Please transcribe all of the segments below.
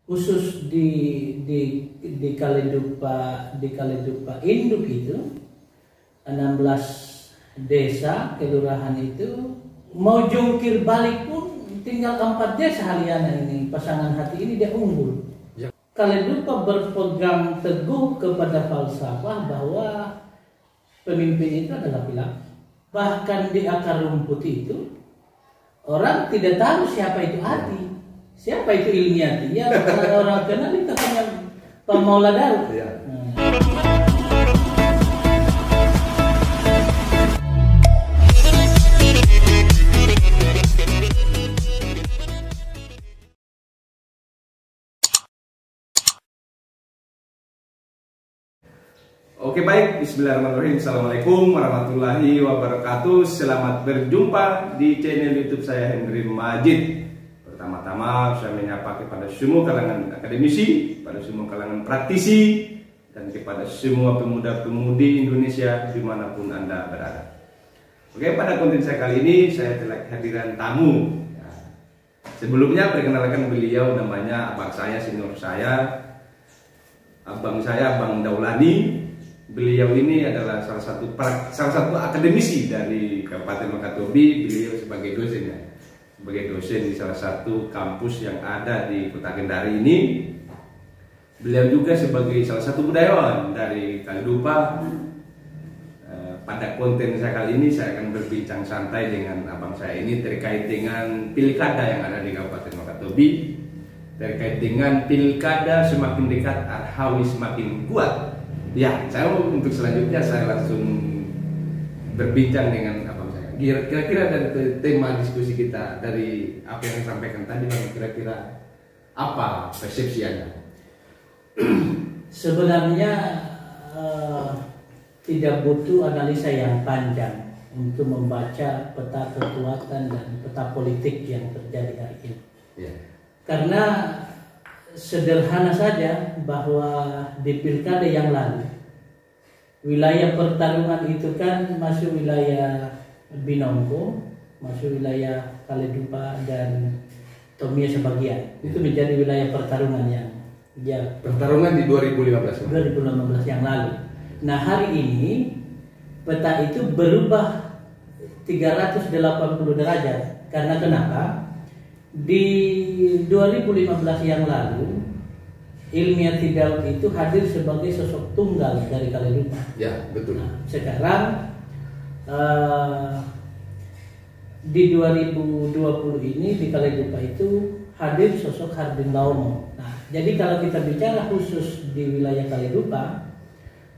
khusus di Kaledupa induk itu 16 desa kelurahan itu mau jungkir balik pun tinggal 4 desa Haliana ini, pasangan hati ini dia unggul. Ya. Kaledupa berpegang teguh kepada falsafah bahwa pemimpin itu adalah laki-laki. Bahkan di akar rumput itu orang tidak tahu siapa itu hati, siapa itu Ilmiati. Ya orang kenal itu hanya Pak Maula Daud. Ya. Oke baik, bismillahirrahmanirrahim. Assalamualaikum warahmatullahi wabarakatuh. Selamat berjumpa di channel YouTube saya Hendry Majid. Pertama-tama saya menyapa kepada semua kalangan akademisi, pada semua kalangan praktisi, dan kepada semua pemuda-pemudi Indonesia dimanapun Anda berada. Oke, pada konten saya kali ini saya telah kehadiran tamu. Sebelumnya perkenalkan beliau, namanya abang saya, senior saya, Abang Daulani. Beliau ini adalah salah satu akademisi dari Kabupaten Wakatobi. Beliau sebagai dosen ya, sebagai dosen di salah satu kampus yang ada di Kota Kendari ini. Beliau juga sebagai salah satu budayawan dari Kaledupa. Pada konten saya kali ini saya akan berbincang santai dengan abang saya ini terkait dengan pilkada yang ada di Kabupaten Wakatobi, terkait dengan pilkada semakin dekat, Arhawi semakin kuat. Ya, saya untuk selanjutnya saya langsung berbincang dengan abang saya. Kira-kira dari tema diskusi kita dari apa yang disampaikan tadi, kira-kira apa persepsi Anda? Sebenarnya tidak butuh analisa yang panjang untuk membaca peta kekuatan dan peta politik yang terjadi hari ini. Ya. Karena sederhana saja bahwa di pilkada yang lalu wilayah pertarungan itu kan masuk wilayah Binongko, masuk wilayah Kaledupa dan Tomia sebagian. Itu menjadi wilayah pertarungan yang pertarungan di 2015 yang lalu. Nah, hari ini peta itu berubah 380 derajat. Karena kenapa? Di 2015 yang lalu Ilmiati Daud itu hadir sebagai sosok tunggal dari Kaledupa. Ya, betul. Nah, sekarang di 2020 ini di Kaledupa itu hadir sosok Hardin Laumo. Nah, jadi kalau kita bicara khusus di wilayah Kaledupa,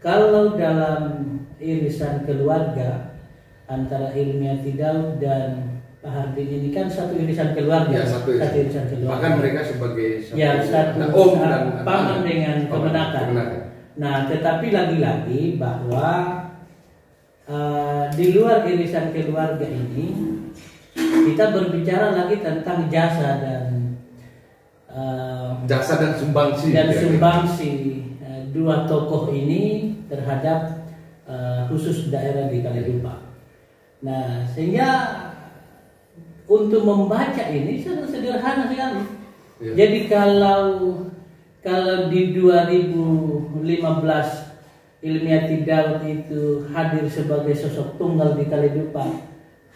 kalau dalam irisan keluarga antara Ilmiati Daud dan Pak Hardin ini kan satu irisan keluarga, ya, satu irisan keluarga. Bahkan mereka sebagai satu paman dengan kemenakan. Nah, tetapi lagi-lagi bahwa di luar irisan keluarga ini kita berbicara lagi tentang jasa dan sumbangsi dua tokoh ini terhadap khusus daerah di Kaledupa. Nah, sehingga untuk membaca ini sangat sederhana sekali. Ya. Jadi kalau di 2015 Ilmiati Daud itu hadir sebagai sosok tunggal di Kaledupa,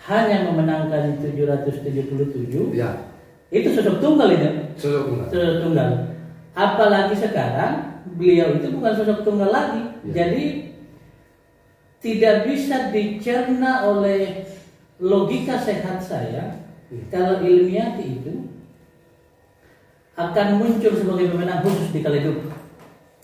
hanya memenangkan 777. Ya. Itu sosok tunggal itu. Sosok tunggal. Apalagi sekarang beliau itu bukan sosok tunggal lagi. Ya. Jadi tidak bisa dicerna oleh logika sehat saya kalau Ilmiati itu akan muncul sebagai pemenang khusus di Kaledupa.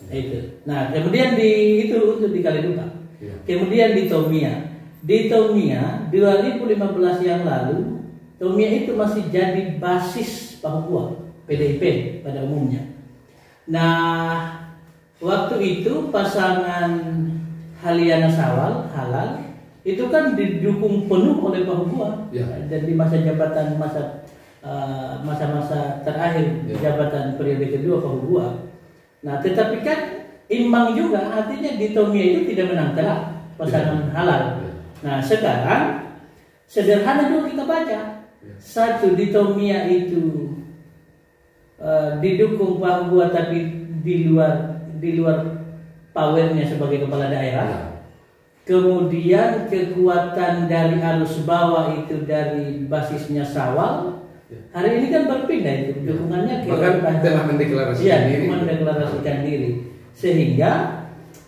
Itu. Nah, kemudian itu untuk di Kaledupa. Ya. Kemudian di Tomia. Di Tomia 2015 yang lalu, Tomia itu masih jadi basis Papua PDIP pada umumnya. Nah, waktu itu pasangan Haliana Sawal Halal itu kan didukung penuh oleh Papua. Ya. Dan di masa-masa terakhir jabatan periode kedua Papua. Nah, tetapi kan imbang juga, artinya di Tomia itu tidak menang telak pasangan Halal. Nah, sekarang sederhana juga kita baca. Satu, di Tomia itu didukung Papua tapi di luar powernya sebagai kepala daerah. Kemudian kekuatan dari arus bawah itu dari basisnya Sawal. Hari ini kan berpindah itu dukungannya ke bahkan telah mendeklarasikan diri. Sehingga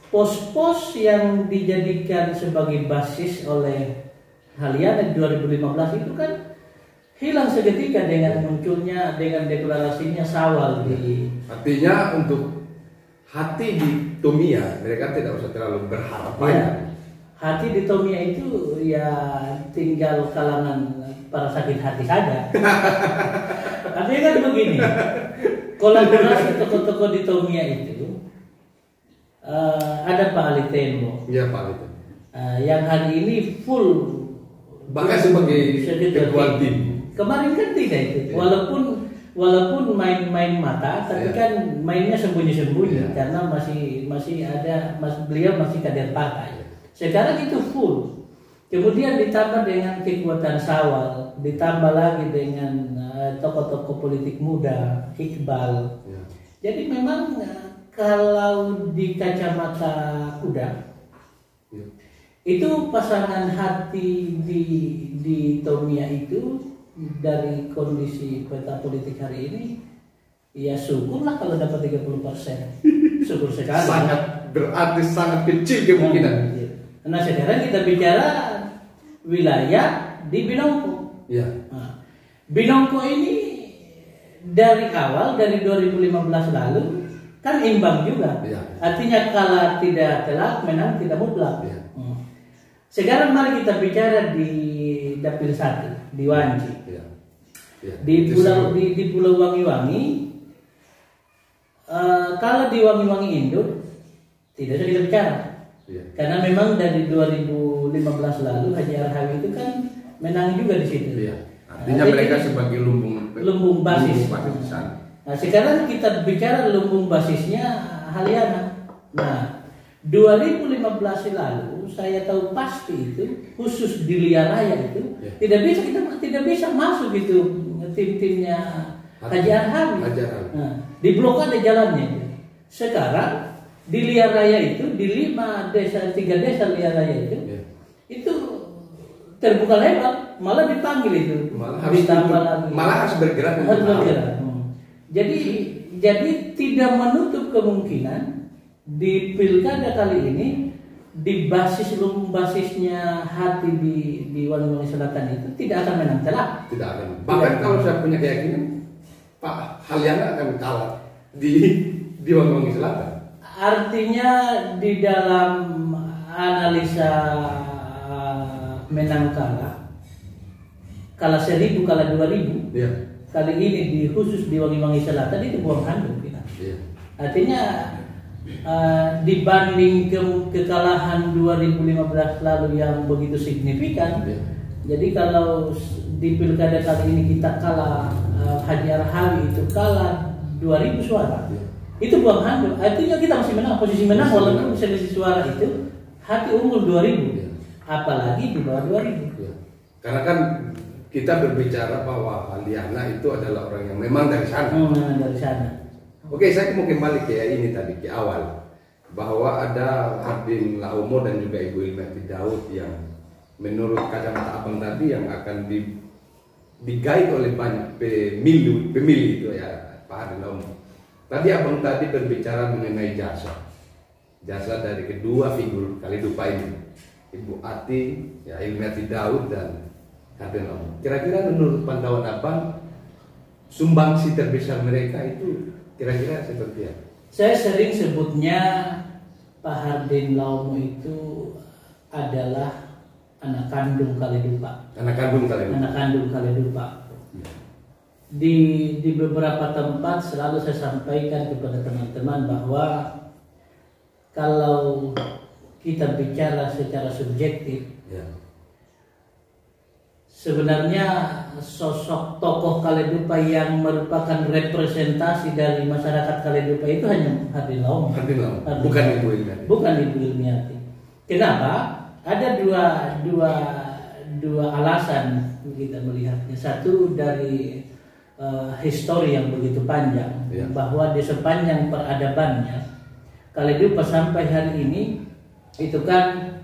pos-pos yang dijadikan sebagai basis oleh Haliana 2015 itu kan hilang seketika dengan munculnya, dengan deklarasinya Sawal di. Artinya untuk hati di Tomia mereka tidak usah terlalu berharap banyak. Hati di Tomia itu ya tinggal kalangan para sakit hati saja. Artinya kan begini, kolaborasi tokoh-tokoh di Tomia itu ada Pak Ali Tembo. Iya Pak Ali Tembo. Yang hari ini full bahkan sebagai ketua tim. Kemarin kan tidak itu, walaupun main mata, tapi kan mainnya sembunyi-sembunyi karena masih ada, beliau masih kader partai. Sekarang itu full. Kemudian ditambah dengan kekuatan Sawal, ditambah lagi dengan tokoh-tokoh politik muda, Iqbal. Jadi memang kalau di kacamata kuda, itu pasangan hati di Tomia itu dari kondisi peta politik hari ini, ya syukurlah kalau dapat 30%. Syukur sekali. Sangat berarti sangat kecil kemungkinan. Nah sekarang kita bicara wilayah di Binongko. Ya. Nah, Binongko ini dari awal, dari 2015 lalu kan imbang juga. Ya. Artinya kalah tidak telak, menang tidak mutlak. Ya. Sekarang mari kita bicara di Dapil 1 di Wanci. Ya. Ya. Di Pulau Wangi-Wangi. Kalau di Wangi-Wangi Induk tidak usah kita bicara. Karena memang dari 2015 lalu Haji Arhawi itu kan menang juga di situ. Artinya mereka sebagai lumbung basis di sana. Nah, sekarang kita bicara lumbung basisnya Haliana. Nah, 2015 lalu saya tahu pasti itu khusus di Liar Raya itu kita tidak bisa masuk itu tim-timnya Haji Arhawi. Nah, di blokade jalannya. Sekarang di Liar Raya itu, di 3 desa Liar Raya itu terbuka lebar, malah dipanggil itu, malah harus bergerak. Jadi tidak menutup kemungkinan di pilkada kali ini di basisnya hati di Wangi-Wangi Selatan itu tidak akan menang telak. Tidak akan. Bahkan kalau saya punya keyakinan Pak Haliana akan kalah di Wangi-Wangi Selatan. Artinya di dalam analisa menang kalah 1000 kalah 2000, kali ini khusus di Wangi-Wangi Selatan itu buang handuk kita. Artinya dibanding kekalahan 2015 lalu yang begitu signifikan, jadi kalau di pilkada kali ini kita kalah, Haji Arhawi itu kalah 2000 suara. Itu buang handuk. Artinya kita masih menang, posisi menang walaupun selisih suara itu hati unggul 2000. Apalagi di bawah 2000. Karena kan kita berbicara bahwa Haliana itu adalah orang yang memang dari sana. Dari sana. Oke, saya mau kembali ke ini tadi ke awal bahwa ada Hardin Laumo dan juga Ibu Ilmiati Daud yang menurut kacamata abang tadi yang akan digait oleh banyak pemilih itu ya Pak Hardin Laumo. Tadi abang tadi berbicara mengenai jasa dari kedua figur Kalidupa ini, Ibu Ati, ya Ilmiati Daud dan Hardin Laumo. Kira-kira menurut pantauan abang sumbangsi terbesar mereka itu kira-kira seperti apa? Saya sering sebutnya Pak Hardin Laumo itu adalah anak kandung Kalidupa. Anak kandung Kalidupa. Di beberapa tempat selalu saya sampaikan kepada teman-teman bahwa kalau kita bicara secara subjektif, sebenarnya sosok tokoh Kalidupa yang merupakan representasi dari masyarakat Kalidupa itu hanya Hardin Laumo. Bukan Ibu Ilmiati. Bukan Ibu Ilmiati. Kenapa? Ada dua alasan kita melihatnya. Satu dari histori yang begitu panjang, Ya. bahwa di sepanjang peradabannya Kaledupa sampai hari ini itu kan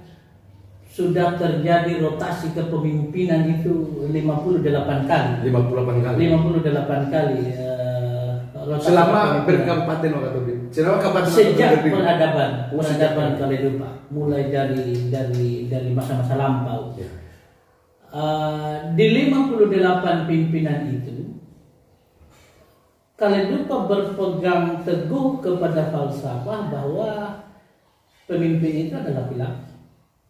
sudah terjadi rotasi kepemimpinan itu 58 kali. 58 kali. 58 kali. Rotasi Selama kepemimpinan. berkabupaten Wakatobi. Selama kabupaten Sejak Wakatobi. peradaban Kaledupa, mulai dari masa-masa lampau. Ya. Di 58 pimpinan itu, Kaledupa berpegang teguh kepada falsafah bahwa pemimpin itu adalah laki-laki.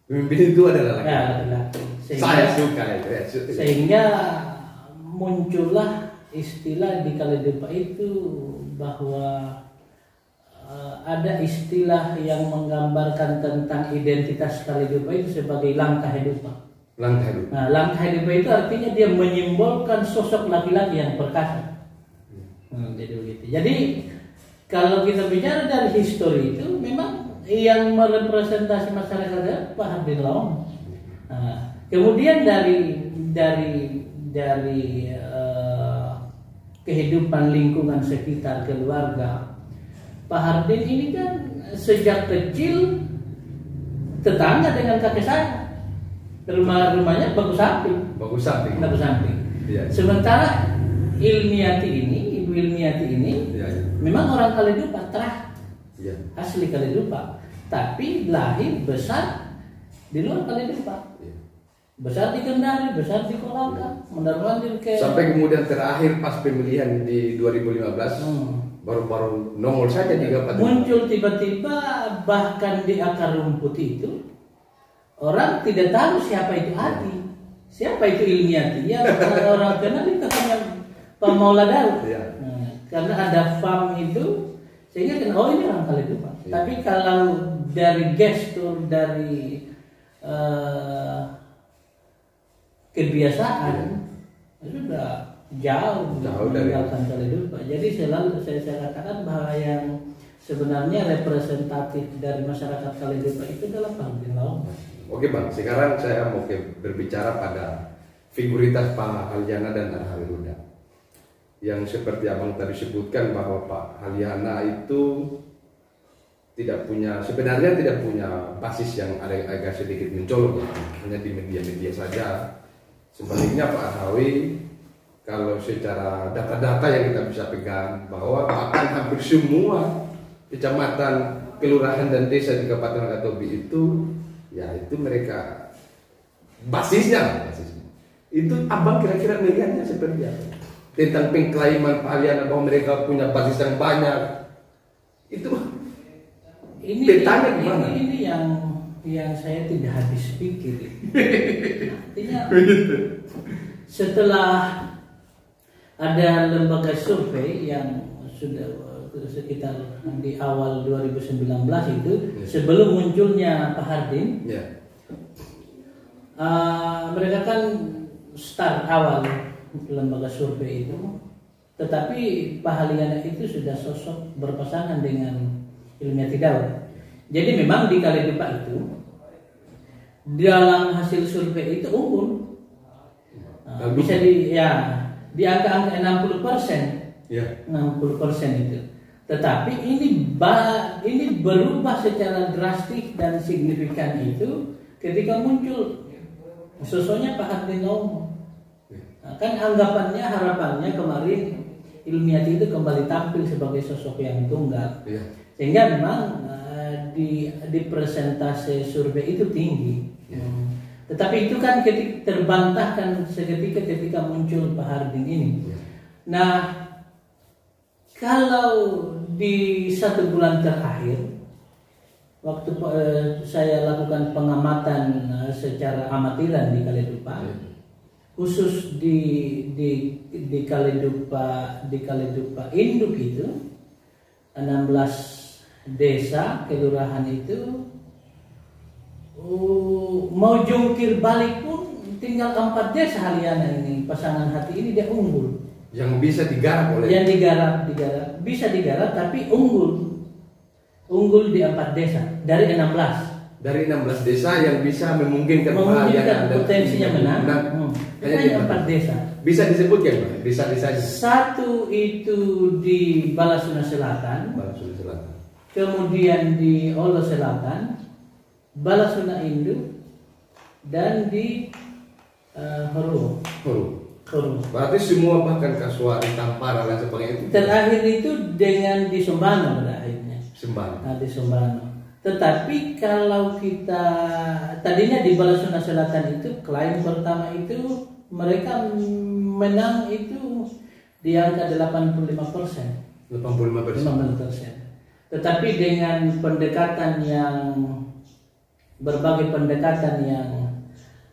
Pemimpin itu adalah laki. Ya, laki-laki. Saya suka itu. Ya. Sehingga muncullah istilah di Kaledupa itu bahwa ada istilah yang menggambarkan tentang identitas Kaledupa itu sebagai langkah hidup. Langkah hidup. Nah, langkah hidup itu artinya dia menyimbolkan sosok laki-laki yang perkasa. Jadi begitu. Jadi kalau kita bicara dari histori itu, memang yang merepresentasi masyarakat Pak Hardin Laom. Nah, kemudian dari kehidupan lingkungan sekitar keluarga, Pak Hardin ini kan sejak kecil tetangga dengan kakek saya. Rumahnya bagus samping. Bagus samping. Bagus samping. Iya. Sementara Ibu Ilmiati ini Iya. memang orang Kaledupa, terah Iya. asli Kaledupa, tapi lahir besar di luar Kaledupa. Iya. Besar di Kendari, besar di Kolaka, mondar-mandir ke Sampai kemudian terakhir pas pemilihan di 2015 baru nongol saja di kabupaten. muncul tiba-tiba, bahkan di akar rumput itu orang tidak tahu siapa itu Ati, siapa itu Ilmiati. Ya orang kenal itu katanya Pak Maula Daud. Iya. Nah, karena ada farm itu sehingga kan oh ini orang Kaledupa. Iya. Tapi kalau dari gestur, dari kebiasaan sudah jauh dari meninggalkan Kaledupa. Jadi selalu saya katakan bahwa yang sebenarnya representatif dari masyarakat Kaledupa itu adalah Pak Hardin Laom. Oke Bang, sekarang saya mau berbicara pada figuritas Pak Halyana dan Arhali Ruda. Yang seperti Abang tadi sebutkan bahwa Pak Halyana itu sebenarnya tidak punya basis yang agak sedikit mencolok, hanya di media-media saja. Sebaliknya Pak Arhawi, kalau secara data-data yang kita bisa pegang, bahwa bahkan hampir semua kecamatan, kelurahan dan desa di Kabupaten Wakatobi itu, ya itu mereka basisnya. Itu Abang kira-kira melihatnya seperti apa? Tentang pengklaiman Pak Halyana bahwa mereka punya basis yang banyak, itu petanya gimana? Ini yang saya tidak habis pikir. Artinya setelah ada lembaga survei yang sudah sekitar di awal 2019 itu, sebelum munculnya Pak Hardin, mereka kan start awal lembaga survei itu, tetapi Pak Halyana itu sudah sosok berpasangan dengan Ilmiati Daud. Jadi memang di Kaledupa itu dalam hasil survei itu unggul, bisa di angka-angka 60%, 60% itu. Tetapi ini berubah secara drastis dan signifikan itu ketika muncul sosoknya Pak Hardin Laom. Kan anggapannya, harapannya kemarin Ilmiati itu kembali tampil sebagai sosok yang tunggal, sehingga memang di persentase survei itu tinggi. Tetapi itu kan terbantahkan seketika ketika muncul Pak Hardin ini. Nah, kalau di 1 bulan terakhir, waktu saya lakukan pengamatan secara amatiran di Kaledupa, khusus di Kaledupa induk itu 16 desa kelurahan itu, mau jungkir balik pun tinggal 4 desa Halyana ini, pasangan hati ini dia unggul. Yang bisa digarap oleh. Yang digarap bisa digarap, tapi unggul di 4 desa dari 16. dari 16 desa yang bisa memungkinkan potensinya menang. Hanya 4 desa. Bisa disebutkan Pak, desa-desanya? Satu itu di Balasuna Selatan. Balasuna Selatan. Kemudian di Olo Selatan, Balasuna Induk, dan di Horo. Berarti semua bahkan Kasuari, Tampara dan sebagainya itu. Terakhir itu dengan di Sumbano pada akhirnya. Di Sumbano. Tetapi kalau kita tadinya di Balasuna Selatan itu klaim pertama itu mereka menang itu di angka 85%. 85%. Tetapi dengan pendekatan yang berbagai pendekatan yang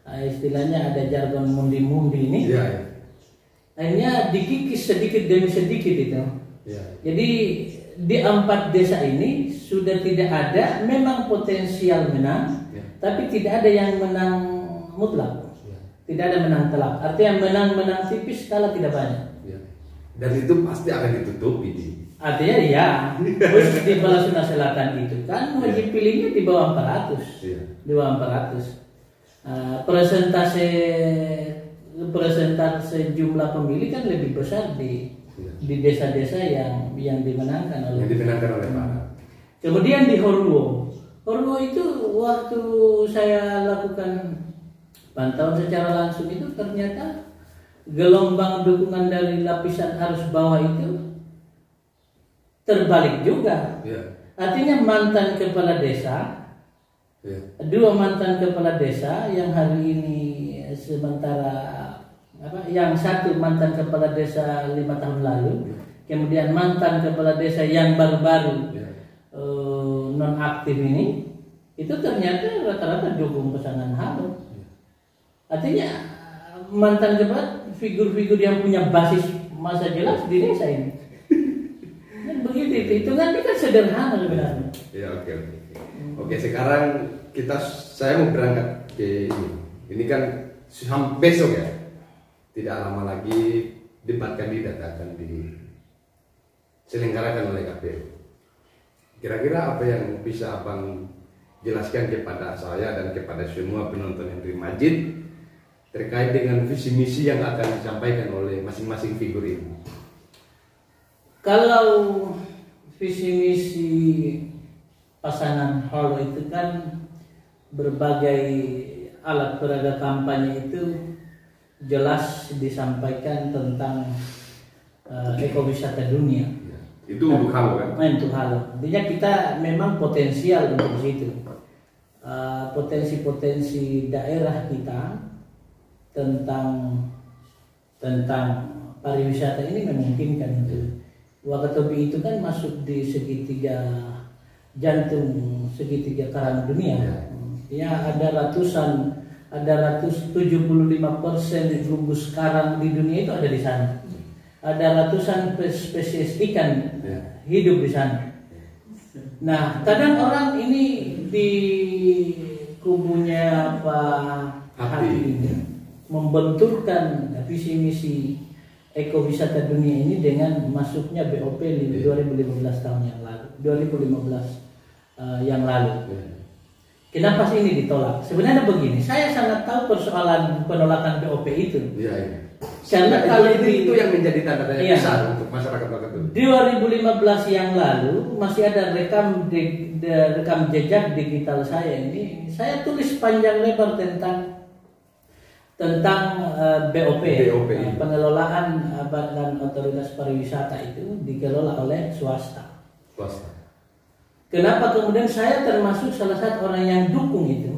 istilahnya ada jargon mundi-mundi ini, akhirnya dikikis sedikit demi sedikit itu. Jadi di 4 desa ini sudah tidak ada, memang potensial menang, tapi tidak ada yang menang mutlak. Tidak ada menang telak. Artinya menang tipis kalau tidak banyak. Dan itu pasti akan ditutupi. Artinya ya, terus di Balasuna Selatan itu kan wajib pilihnya di bawah 400. Di bawah 400. Persentase jumlah pemilih kan lebih besar di desa-desa yang dimenangkan oleh Pak. Kemudian di Horluo itu waktu saya lakukan pantauan secara langsung itu ternyata gelombang dukungan dari lapisan arus bawah itu terbalik juga. Artinya mantan kepala desa, 2 mantan kepala desa yang hari ini sementara yang satu mantan kepala desa 5 tahun lalu, kemudian mantan kepala desa yang baru-baru non aktif ini, itu ternyata rata-rata dukung pasangan Halo. Artinya mantan kepala figur-figur yang punya basis masa jelas di desa ini. Dan begitu hitungan ini kan sederhana sebenarnya. Oke, sekarang saya mau berangkat ke ini. Ini kan besok ya. Tidak lama lagi debat kandidat akan diselenggarakan oleh KPU. Kira-kira apa yang bisa Abang jelaskan kepada saya dan kepada semua penonton Henry Majid terkait dengan visi misi yang akan disampaikan oleh masing-masing figur ini? Kalau visi misi pasangan Halo itu kan berbagai alat peraga kampanye itu jelas disampaikan tentang ekowisata dunia. Itu untuk Halo kan? Untuk Halo. Artinya kita memang potensial untuk situ. Potensi-potensi daerah kita tentang pariwisata ini memungkinkan itu. Wakatobi itu kan masuk di segitiga jantung, segitiga karang dunia. Ya, ada 175% gugus karang di dunia itu ada di sana. Ada ratusan spesies ikan hidup di sana. Nah, kadang orang ini di kubunya Pak Hati ini membenturkan visi misi ekowisata dunia ini dengan masuknya BOP 2015 tahun yang lalu, 2015 yang lalu. Kenapa sih ini ditolak? Sebenarnya begini, saya sangat tahu persoalan penolakan BOP itu. Karena kalau itu yang menjadi tanda tanya besar untuk masyarakat Wakatobi. 2015 yang lalu masih ada rekam jejak digital saya ini. Saya tulis panjang lebar tentang BOP. Pengelolaan Badan Otoritas Pariwisata itu dikelola oleh swasta. Kenapa kemudian saya termasuk salah satu orang yang dukung itu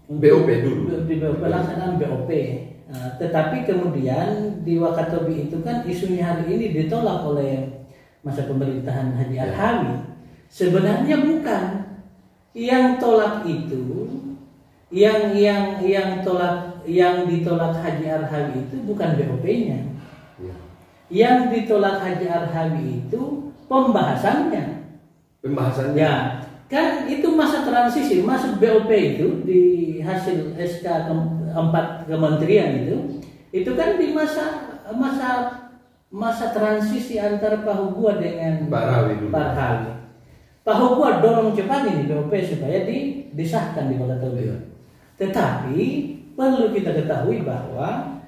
BOP dulu di pelaksanaan BOP. Tetapi kemudian di Wakatobi itu kan isunya hari ini ditolak oleh masa pemerintahan Haji Arhawi. Sebenarnya bukan yang tolak itu, yang ditolak Haji Arhawi itu bukan BOP-nya. Yang ditolak Haji Arhawi itu pembahasannya. Ya, kan itu masa transisi, masuk BOP itu di hasil SK 4 kementerian itu kan di masa transisi antara Pak Hugua dengan Pak Rawi. Pak Hukwa dorong cepat ini BOP supaya disahkan di Wakatobi. Iya. Tetapi perlu kita ketahui bahwa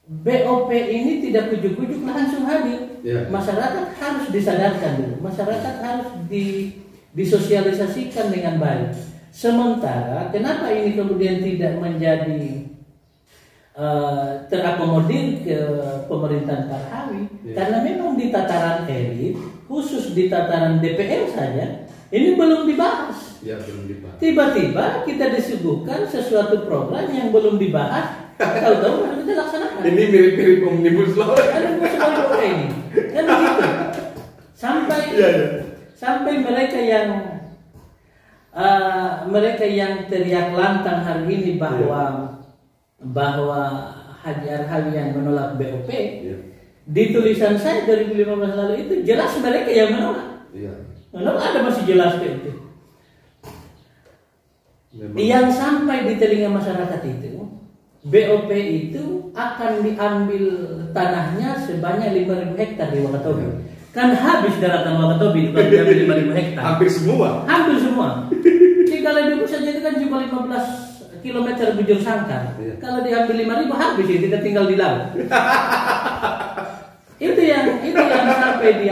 BOP ini tidak ujuk-ujuk langsung hadir. Iya. Masyarakat harus disadarkan dulu. Masyarakat harus disosialisasikan dengan baik. Sementara kenapa ini kemudian tidak menjadi terakomodir ke pemerintahan Pak Hawi? Iya. Karena memang di tataran elit, khusus di tataran DPR saja, ini belum dibahas. Ya, belum dibahas. Tiba-tiba kita disuguhkan sesuatu program yang belum dibahas, tahu-tahu harus kita laksanakan. Ini mirip-mirip omnibus law. Ada sesuatu ini, kan begitu. Sampai mereka yang teriak lantang hari ini bahwa Haji Arhawi yang menolak BOP, di tulisan saya 2015 lalu itu jelas mereka yang menolak. Menolak ada masih jelas itu. Yang sampai di telinga masyarakat itu, BOP itu akan diambil tanahnya sebanyak 5.000 hektar di Wakatobi. Kan habis daratan Wakatobi itu kan diambil 5.000 hektar. Hampir semua. Hampir semua. Di Kaledugu saja itu kan cuma 15 kilometer bujur sangkar. Kalau diambil 5.000 habis itu kita tinggal di laut. itu yang sampai di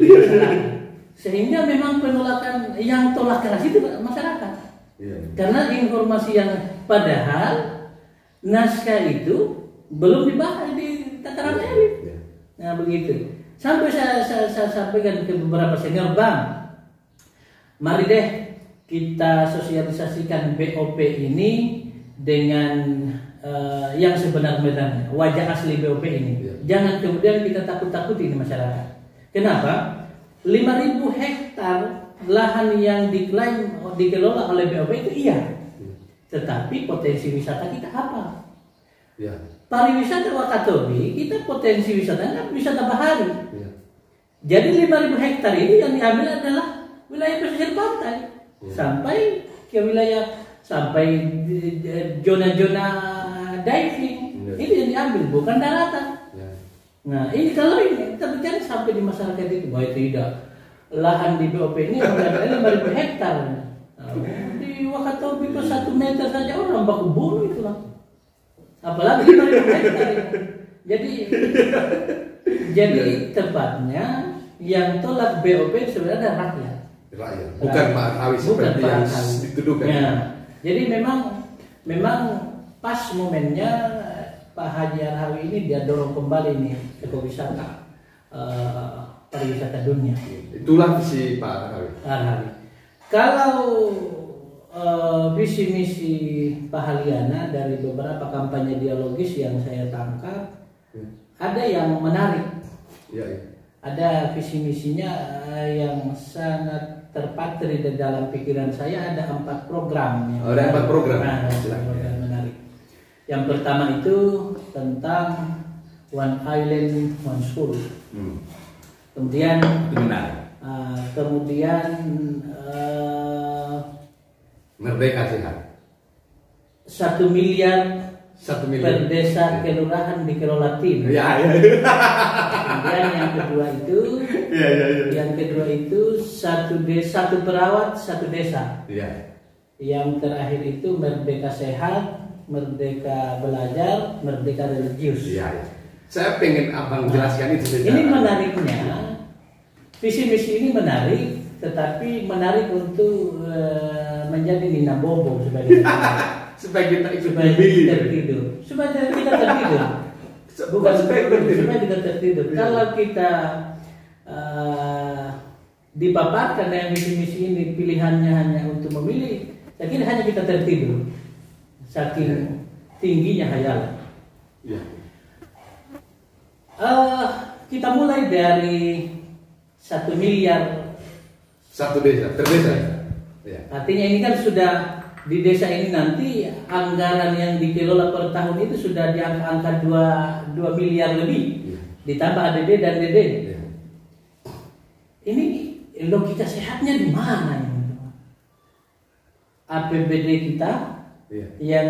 masyarakat. Sehingga memang penolakan yang tolak keras itu masyarakat. Karena informasi yang padahal naskah itu belum dibahas di tataran elit. Nah begitu. Sampai saya sampaikan ke beberapa senior, Bang, mari deh kita sosialisasikan BOP ini dengan yang sebenarnya wajah asli BOP ini. Jangan kemudian kita takut-takuti masyarakat. Kenapa? 5.000 hektar lahan yang diklaim dikelola oleh BOP itu iya. Tetapi potensi wisata kita apa? Pariwisata Wakatobi kita potensi wisatanya wisata bahari. Jadi 5.000 hektar ini yang diambil adalah wilayah pesisir pantai sampai ke wilayah zona-zona diving. Ini yang diambil bukan daratan. Nah ini kalau ini terjadi sampai di masyarakat itu bahwa tidak lahan di BOP ini ada 5.000 hektar. Di Wakatobi itu 1 meter saja orang baku bunuh itu lah. Apalagi 5.000 hektar. Jadi tepatnya yang tolak BOP sebenarnya rakyat. Bukan Pak Arhawi seperti yang dituduhkan. Ya. Jadi memang pas momennya Pak Haji Arhawi ini dia dorong kembali nih ekowisata pariwisata dunia. Itulah visi Pak Arhawi. Kalau visi misi Pak Haliana dari beberapa kampanye dialogis yang saya tangkap, ada yang menarik. Ada visi misinya yang sangat terpatri di dalam pikiran saya. Ada 4 program. Ada 4 program. Program menarik. Yang pertama itu tentang One Island One School. Kemudian Merdeka Sehat. 1 miliar per desa kelurahan dikelola tim. Kemudian yang kedua itu satu perawat 1 desa. Yang terakhir itu merdeka sehat, merdeka belajar, merdeka religius. Saya pengen abang jelaskan itu. Ini menariknya, visi misi ini menarik, tetapi menarik untuk menjadi nina bobo supaya kita tertidur. Supaya kita tertidur. Bukan supaya kita tertidur. Kalau kita dipaparkan dengan misi-misi ini pilihannya hanya untuk memilih, saya kira hanya kita tertidur. Saking tingginya hayalan. Kita mulai dari 1 miliar 1 desa, per desa. Artinya ini kan sudah di desa ini nanti anggaran yang dikelola per tahun itu sudah di angka 2 miliar lebih. Ditambah ADD dan DD. Ini logika sehatnya di mana ini? APBD kita yang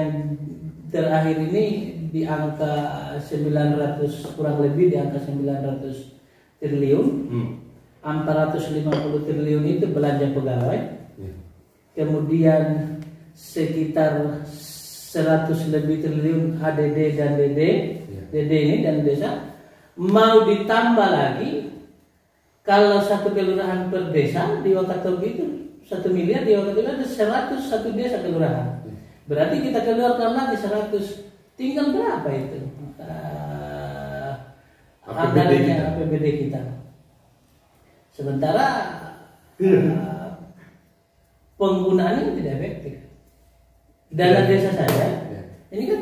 terakhir ini di angka 900 kurang lebih di angka 900 triliun. 450 triliun itu belanja pegawai, Ya. kemudian sekitar 100 lebih triliun ADD dan DD, Ya. DD ini dan desa. Mau ditambah lagi, kalau satu kelurahan per desa di Wakatobi itu 1 miliar, di Wakatobi ada 100 satu desa kelurahan. Berarti kita keluarkan lagi 100, tinggal berapa itu? Anggarannya APBD kita. Sementara penggunaannya tidak efektif. Dana desa saja, ini kan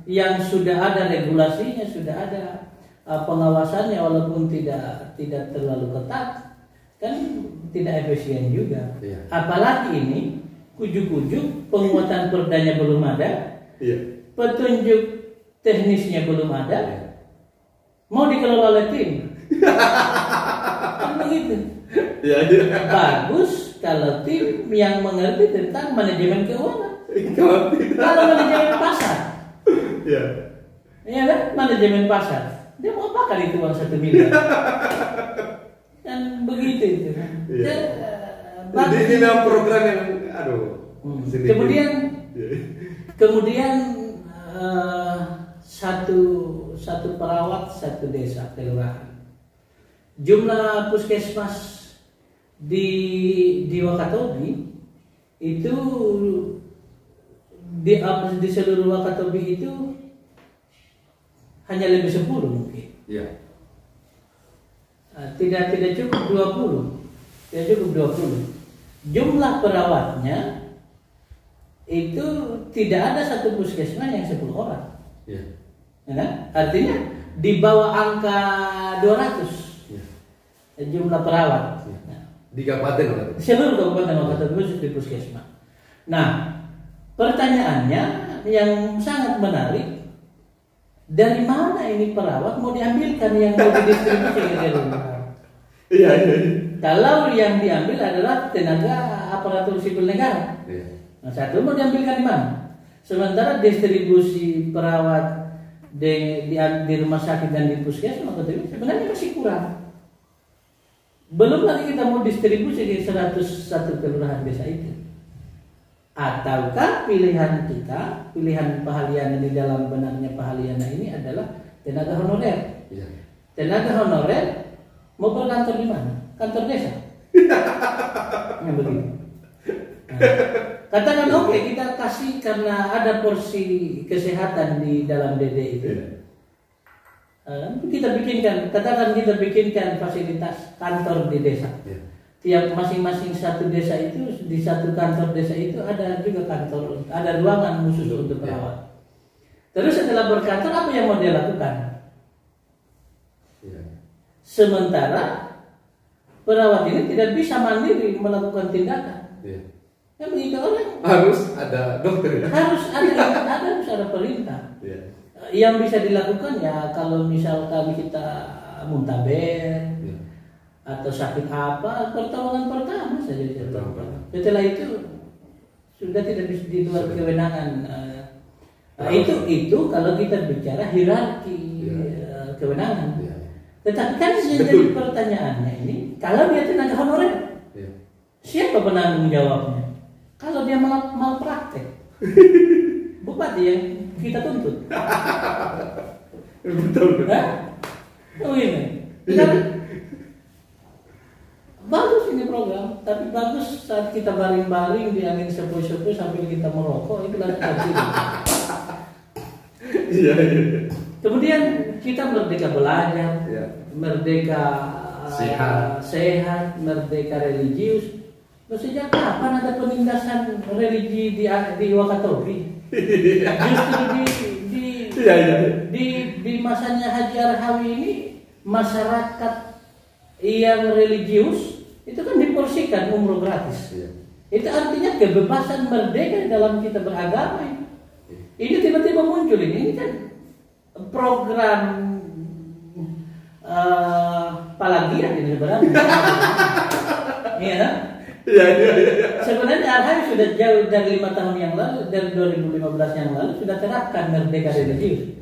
yang sudah ada regulasinya, sudah ada pengawasannya, walaupun tidak terlalu ketat, kan tidak efisien juga. Iya. Apalagi ini kujuk-kujuk penguatan perdanya belum ada, Iya. petunjuk teknisnya belum ada, mau dikelola oleh tim. Kan begitu. Iya. Bagus kalau tim yang mengerti tentang manajemen keuangan. Kalau tidak. Kalau manajemen pasar, Iya. ya kan, manajemen pasar, dia mau apakan itu uang 1 miliar? Dan begitu itu. Iya. Bagus. Ini memang program yang sedikit. Kemudian satu perawat satu desa kelurahan. Jumlah puskesmas di Wakatobi itu di seluruh Wakatobi itu hanya lebih 10 mungkin. Iya. Tidak cukup 20. Tidak cukup 20. Jumlah perawatnya itu tidak ada satu puskesmas yang 10 orang. Iya. Ya kan? Artinya di bawah angka 200 jumlah perawat. Iya. Nah, Di kabupaten Wakatobi. seluruh kabupaten Wakatobi khusus di puskesmas. Nah, pertanyaannya yang sangat menarik, dari mana ini perawat mau diambilkan yang mau didistribusi ke rumah? Iya. Kalau yang diambil adalah tenaga aparatur sipil negara, Iya. nah, satu mau diambilkan di mana? Sementara distribusi perawat di rumah sakit dan di puskesmas sebenarnya masih kurang. Belum lagi kita mau distribusi di 101 kelurahan desa itu. Ataukah pilihan kita, pilihan Pak Haliana di dalam benaknya Pak Haliana ini adalah tenaga honorer. Iya. Tenaga honorer mau berkantor di mana? Kantor desa. Yang begitu. Nah, katakan oke, kita kasih karena ada porsi kesehatan di dalam DD itu. Kita bikinkan fasilitas kantor di desa. Iya. Tiap masing-masing satu desa itu, di satu kantor desa itu ada juga kantor, ada ruangan khusus untuk perawat. Terus setelah berkantor apa yang mau dia lakukan? Iya. Sementara perawat ini tidak bisa mandiri melakukan tindakan. Iya. Kan begitu orang Harus ada dokter ya. harus ada perintah. Iya. Yang bisa dilakukan ya kalau misalkan kita muntaber Iya. atau sakit apa, pertolongan pertama saja bisa Pertolongan dilakukan. pertama. Setelah itu sudah tidak bisa di luar Sudah. kewenangan. Nah, itu kalau kita bicara hierarki kewenangan. Iya. Tetapi kan yang Betul. jadi pertanyaannya ini, kalau dia tenaga honorer, Iya. siapa penanggung jawabnya? Kalau dia malpraktek, bupati yang kita tuntut. Betul. Hah? Oh ini. Bagus ini program, tapi bagus saat kita baring-baring di angin sepoi-sepoi sambil kita merokok, itu langsung tidur. Iya. Kemudian kita merdeka belajar, Iya. merdeka sehat, merdeka religius. Sejak kapan ada penindasan religi di Wakatobi? Justru di masanya Haji Arhawi ini masyarakat yang religius itu kan diporsikan umroh gratis. Iya. Itu artinya kebebasan merdeka dalam kita beragama. Ini tiba-tiba muncul ini kan program palagian ini sebenarnya. Iya. Iya. Sebenarnya Arhawi sudah jauh dari 5 tahun yang lalu, dari 2015 yang lalu sudah terapkan merdeka religius.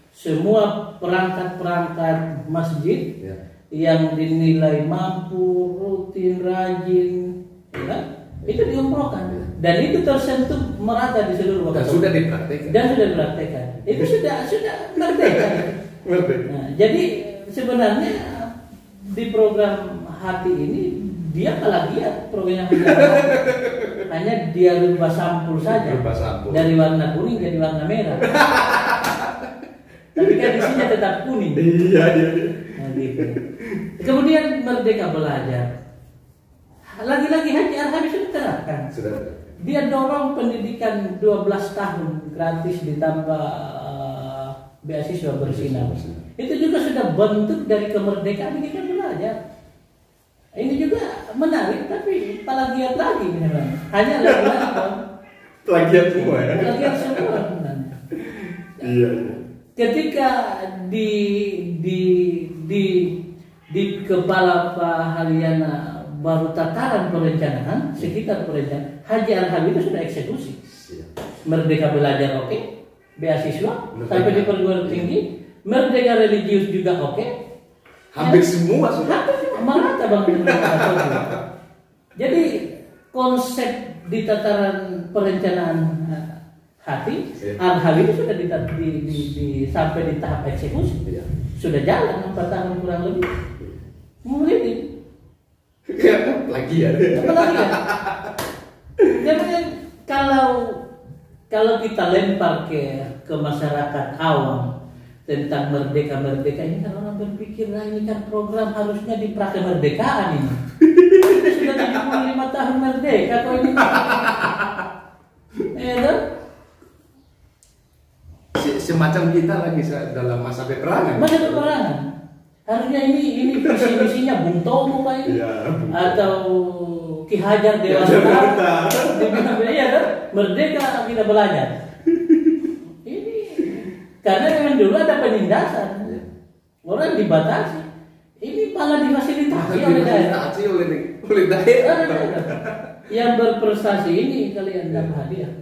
Semua perangkat-perangkat masjid Iya. yang dinilai mampu, rutin, rajin, ya kan? Itu diumrohkan dan itu tersentuh merata di seluruh Dan Wakatobi. sudah dipraktekkan. Dan sudah dipraktekkan. Itu sudah merdeka. Nah, jadi sebenarnya di program hati ini dia plagiat program hanya dia rubah sampul saja. Rubah sampul. Dari warna kuning jadi warna merah. Tapi kan isinya tetap kuning. Iya. Nah, gitu. Kemudian Merdeka Belajar. Lagi-lagi Haji Arhami sudah terapkan. Sudah. Dia dorong pendidikan 12 tahun gratis ditambah beasiswa bersinar. Itu juga sudah bentuk dari kemerdekaan kita belajar. Ini juga menarik tapi plagiat lagi memang. Hanya lagi-lagi Plagiat semua ya. plagiat semua sebenarnya. Iya. Ketika di kepala Pak Halyana baru tataran perencanaan, sekitar perencanaan, Haji Arhami itu sudah eksekusi. Merdeka Belajar oke, beasiswa sampai di perguruan tinggi, merdeka religius juga oke. Hampir semua sudah. Hampir semua merata Bang. Jadi konsep di tataran perencanaan hati, Arhami itu sudah sampai di tahap eksekusi. Iya. Sudah jalan 4 tahun kurang lebih. Mulai ini. Kayak plagiat. Apalagi ya? Jadi kalau kita lempar ke masyarakat awam tentang merdeka ini kan orang berpikir lah ini kan program harusnya di prakemerdekaan ini. Sudah 75 tahun merdeka kok ini. Kan? Semacam kita lagi dalam masa peperangan. Masa peperangan. Harusnya ini visi misinya Bung Tomo Pak ini. Iya, Atau Ki Hajar Dewantara. Iya kan? Merdeka kita belajar. Ini karena memang dulu ada penindasan. Orang dibatasi. Ini malah difasilitasi oleh daerah. Oleh daerah. Yang berprestasi ini kalian dapat hadiah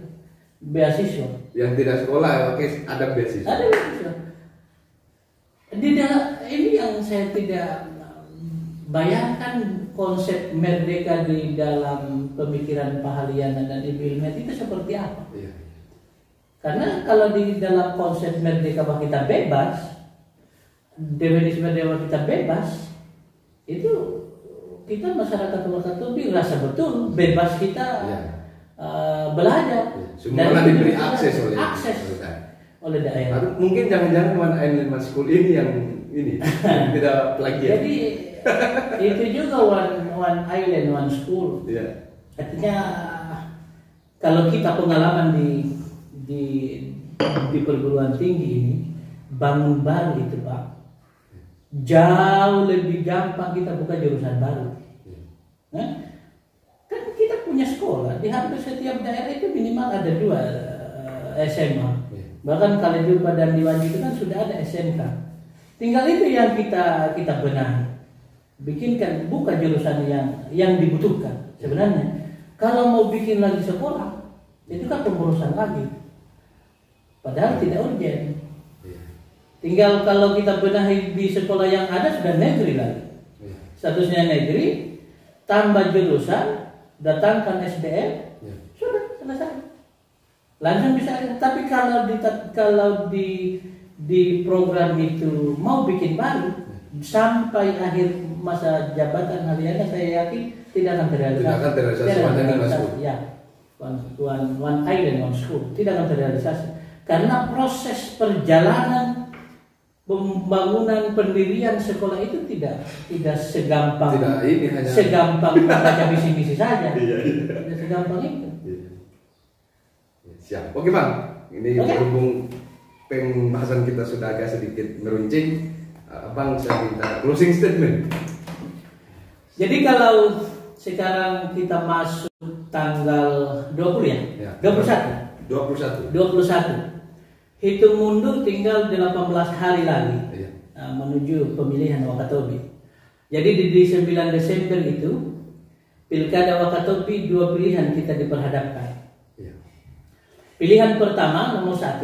beasiswa. Yang tidak sekolah, oke, ada beasiswa. Ada beasiswa. Di dalam ini yang saya tidak bayangkan konsep merdeka di dalam pemikiran Pak Halyana dan Ibu Ilmet itu seperti apa? Iya. Karena kalau di dalam konsep merdeka bahwa kita bebas, definisme bahwa kita bebas, itu kita masyarakat Wakatobi rasa betul bebas kita belajar. Semua dan diberi akses oleh daerah. Mungkin jangan-jangan One Island School ini yang ini tidak plagiat. Jadi itu juga one island one school. Iya. Artinya kalau kita pengalaman di perguruan tinggi ini bangun baru itu Pak, jauh lebih gampang kita buka jurusan baru. Nah, kan kita punya sekolah di hampir setiap daerah itu minimal ada 2 SMA. Bahkan Kaledupa dan Diwanji itu kan sudah ada SMK. Tinggal itu yang kita benahi. Bikinkan buka jurusan yang dibutuhkan. Sebenarnya kalau mau bikin lagi sekolah itu kan pengurusan lagi. Padahal tidak urgent. Tinggal kalau kita benahi di sekolah yang ada sudah negeri lagi. Statusnya negeri, tambah jurusan, datangkan SDM, sudah selesai. Langsung bisa. Tapi kalau di program itu mau bikin baru sampai akhir masa jabatan Halyana saya yakin tidak akan terrealisasi. Tidak akan terrealisasi. Ya, one island one school tidak akan terrealisasi karena proses perjalanan pembangunan pendirian sekolah itu tidak segampang segampang membaca misi-misi saja. Tidak segampang itu. Siap. Oke Bang, ini berhubung pembahasan kita sudah agak sedikit meruncing, Bang saya minta closing statement. Jadi kalau sekarang kita masuk tanggal 20 ya? 21. Hitung mundur tinggal 18 hari lagi menuju pemilihan Wakatobi. Jadi di 9 Desember itu Pilkada Wakatobi 2 pilihan kita diperhadapkan. Pilihan pertama nomor 1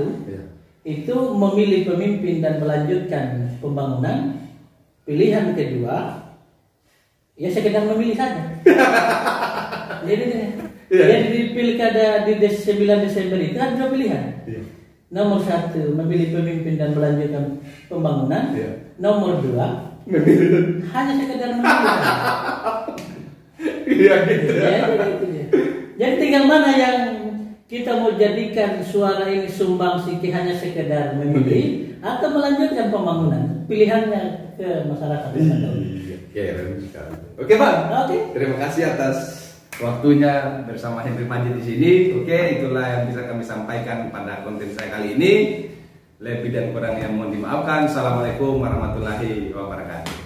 itu memilih pemimpin dan melanjutkan pembangunan. Pilihan kedua, ya sekedar memilih saja. Jadi di pilkada di 9 Desember itu ada 2 pilihan. Nomor 1 memilih pemimpin dan melanjutkan pembangunan. Nomor 2 hanya sekedar memilih. Iya gitu. Jadi tinggal mana yang kita mau jadikan suara ini sumbangsi hanya sekedar memilih atau melanjutkan pembangunan. Pilihannya ke masyarakat. Keren sekali. Oke Bang. Oke. Terima kasih atas waktunya bersama Henry Majid di sini. Oke, itulah yang bisa kami sampaikan pada konten saya kali ini. Lebih dan kurangnya mohon dimaafkan. Assalamualaikum warahmatullahi wabarakatuh.